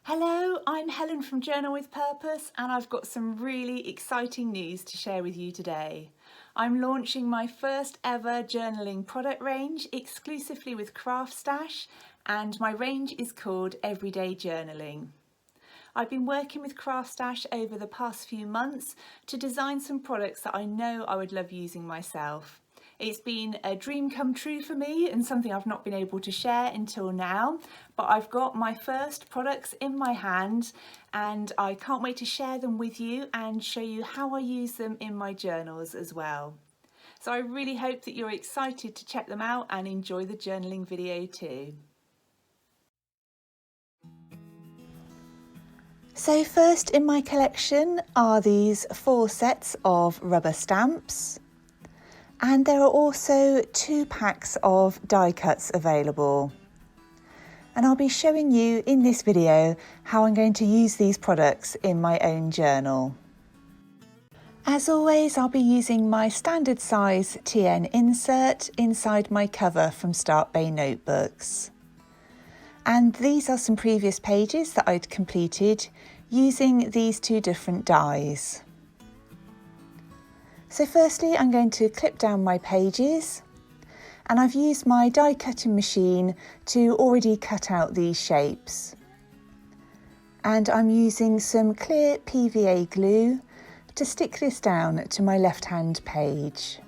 Hello, I'm Helen from Journal with Purpose and I've got some really exciting news to share with you today. I'm launching my first ever journaling product range exclusively with Craft Stash, and my range is called Everyday Journaling. I've been working with Craft Stash over the past few months to design some products that I know I would love using myself. It's been a dream come true for me and something I've not been able to share until now, but I've got my first products in my hand and I can't wait to share them with you and show you how I use them in my journals as well. So I really hope that you're excited to check them out and enjoy the journaling video too. So first in my collection are these 4 sets of rubber stamps. And there are also 2 packs of die cuts available. And I'll be showing you in this video how I'm going to use these products in my own journal. As always, I'll be using my standard size TN insert inside my cover from Start Bay notebooks. And these are some previous pages that I'd completed using these 2 different dies. So firstly, I'm going to clip down my pages, and I've used my die cutting machine to already cut out these shapes. And I'm using some clear PVA glue to stick this down to my left-hand page.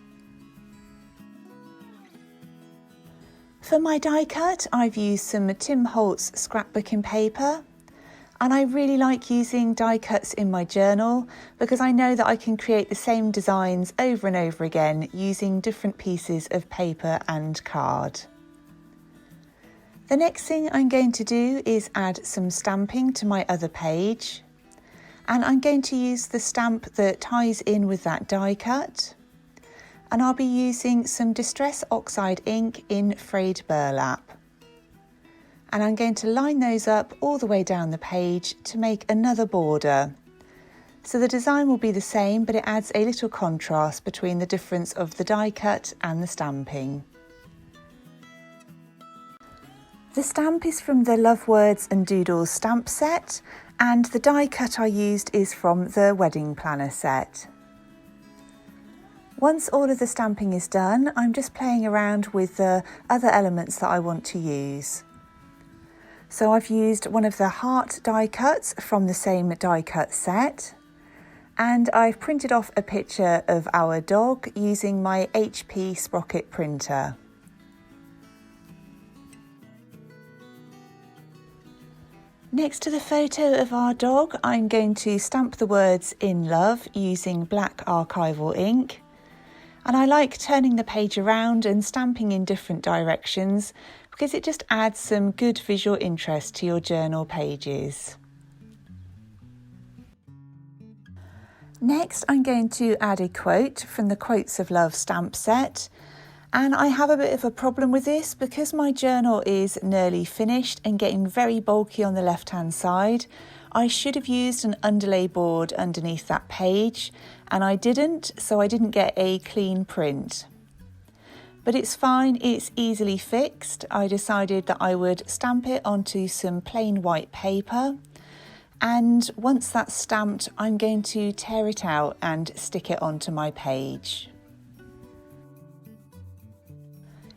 For my die cut, I've used some Tim Holtz scrapbooking paper. And I really like using die cuts in my journal because I know that I can create the same designs over and over again using different pieces of paper and card. The next thing I'm going to do is add some stamping to my other page. And I'm going to use the stamp that ties in with that die cut. And I'll be using some Distress Oxide ink in frayed burlap. And I'm going to line those up all the way down the page to make another border. So the design will be the same, but it adds a little contrast between the difference of the die cut and the stamping. The stamp is from the Love Words and Doodles stamp set, and the die cut I used is from the Wedding Planner set. Once all of the stamping is done, I'm just playing around with the other elements that I want to use. So I've used one of the heart die cuts from the same die cut set, and I've printed off a picture of our dog using my HP Sprocket printer. Next to the photo of our dog, I'm going to stamp the words "In Love" using black archival ink. And I like turning the page around and stamping in different directions because it just adds some good visual interest to your journal pages. Next, I'm going to add a quote from the Quotes of Love stamp set. And I have a bit of a problem with this because my journal is nearly finished and getting very bulky on the left-hand side. I should have used an underlay board underneath that page, and I didn't, so I didn't get a clean print. But it's fine, it's easily fixed. I decided that I would stamp it onto some plain white paper, and once that's stamped, I'm going to tear it out and stick it onto my page.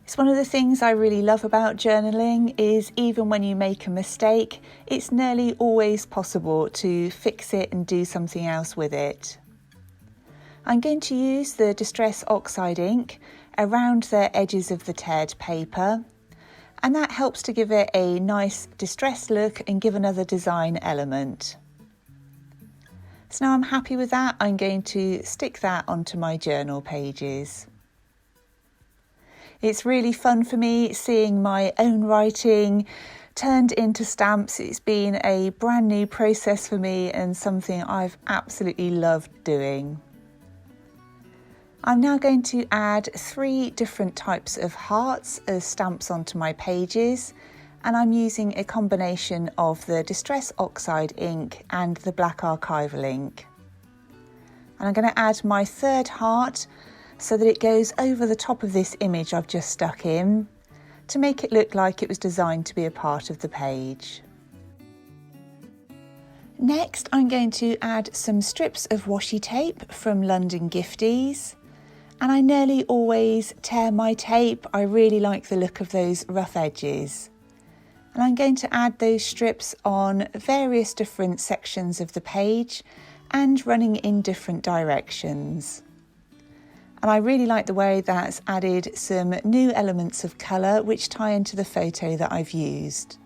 It's one of the things I really love about journaling is even when you make a mistake, it's nearly always possible to fix it and do something else with it. I'm going to use the Distress Oxide ink around the edges of the teared paper, and that helps to give it a nice distressed look and give another design element. So now I'm happy with that, I'm going to stick that onto my journal pages. It's really fun for me seeing my own writing turned into stamps. It's been a brand new process for me and something I've absolutely loved doing. I'm now going to add 3 different types of hearts as stamps onto my pages, and I'm using a combination of the Distress Oxide ink and the black archival ink. And I'm going to add my 3rd heart so that it goes over the top of this image I've just stuck in to make it look like it was designed to be a part of the page. Next, I'm going to add some strips of washi tape from London Gifties. And I nearly always tear my tape. I really like the look of those rough edges. And I'm going to add those strips on various different sections of the page and running in different directions. And I really like the way that's added some new elements of colour which tie into the photo that I've used.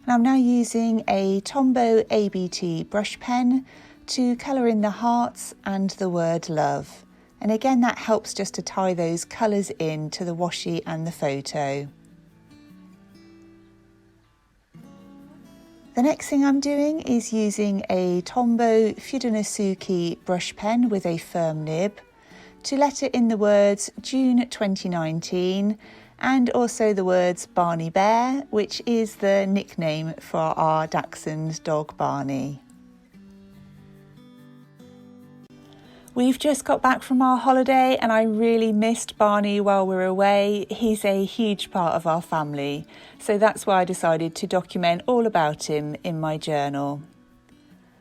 And I'm now using a Tombow ABT brush pen to colour in the hearts and the word love. And again, that helps just to tie those colours in to the washi and the photo. The next thing I'm doing is using a Tombow Fudenosuke brush pen with a firm nib to letter in the words June 2019 and also the words Barney Bear, which is the nickname for our Dachshund dog Barney. We've just got back from our holiday and I really missed Barney while we were away. He's a huge part of our family, so that's why I decided to document all about him in my journal.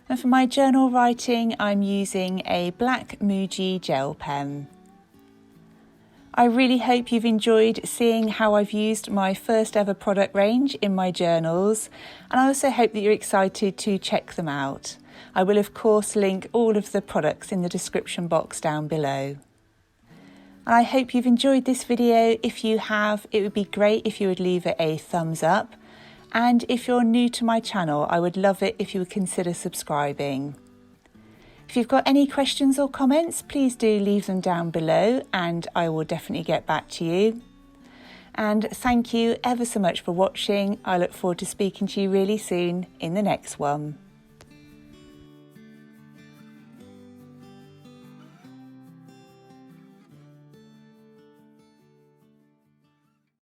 And for my journal writing, I'm using a black Muji gel pen. I really hope you've enjoyed seeing how I've used my first ever product range in my journals, and I also hope that you're excited to check them out. I will of course link all of the products in the description box down below. And I hope you've enjoyed this video. If you have, it would be great if you would leave it a thumbs up. And if you're new to my channel, I would love it if you would consider subscribing. If you've got any questions or comments, please do leave them down below and I will definitely get back to you. And thank you ever so much for watching. I look forward to speaking to you really soon in the next one.